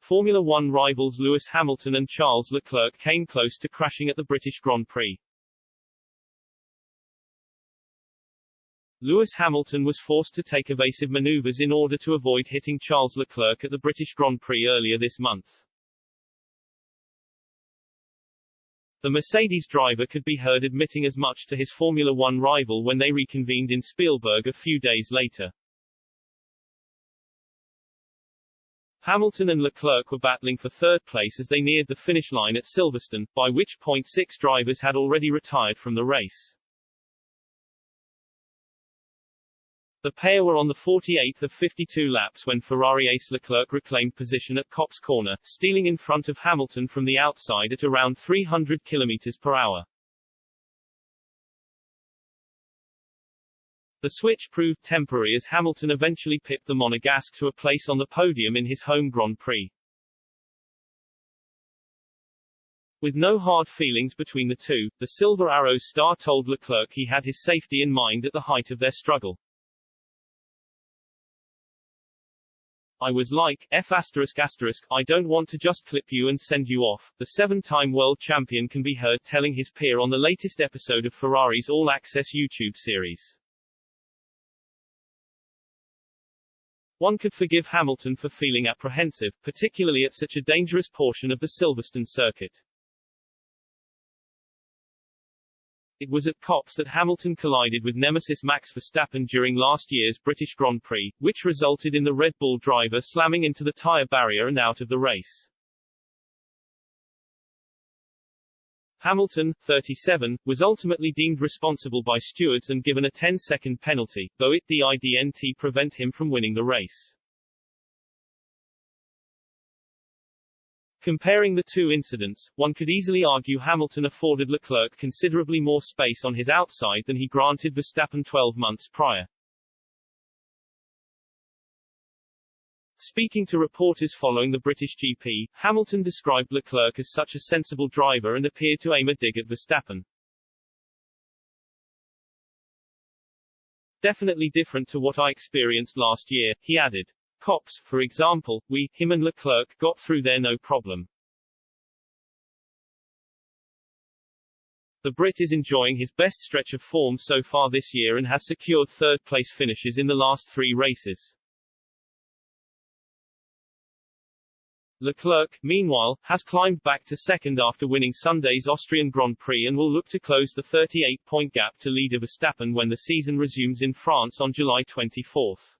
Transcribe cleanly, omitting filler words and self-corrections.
Formula One rivals Lewis Hamilton and Charles Leclerc came close to crashing at the British Grand Prix. Lewis Hamilton was forced to take evasive maneuvers in order to avoid hitting Charles Leclerc at the British Grand Prix earlier this month. The Mercedes driver could be heard admitting as much to his Formula One rival when they reconvened in Spielberg a few days later. Hamilton and Leclerc were battling for third place as they neared the finish line at Silverstone, by which point 6 drivers had already retired from the race. The pair were on the 48th of 52 laps when Ferrari ace Leclerc reclaimed position at Copse Corner, stealing in front of Hamilton from the outside at around 300 km/h. The switch proved temporary as Hamilton eventually pipped the Monegasque to a place on the podium in his home Grand Prix. With no hard feelings between the two, the Silver Arrows star told Leclerc he had his safety in mind at the height of their struggle. "I was like, I don't want to just clip you and send you off," the 7-time world champion can be heard telling his peer on the latest episode of Ferrari's all-access YouTube series. One could forgive Hamilton for feeling apprehensive, particularly at such a dangerous portion of the Silverstone circuit. It was at Copse that Hamilton collided with nemesis Max Verstappen during last year's British Grand Prix, which resulted in the Red Bull driver slamming into the tyre barrier and out of the race. Hamilton, 37, was ultimately deemed responsible by stewards and given a 10-second penalty, though it didn't prevent him from winning the race. Comparing the two incidents, one could easily argue Hamilton afforded Leclerc considerably more space on his outside than he granted Verstappen 12 months prior. Speaking to reporters following the British GP, Hamilton described Leclerc as such a sensible driver and appeared to aim a dig at Verstappen. "Definitely different to what I experienced last year," he added. "Copse, for example, him and Leclerc got through there no problem. The Brit is enjoying his best stretch of form so far this year and has secured third-place finishes in the last 3 races. Leclerc, meanwhile, has climbed back to second after winning Sunday's Austrian Grand Prix and will look to close the 38-point gap to leader Verstappen when the season resumes in France on July 24.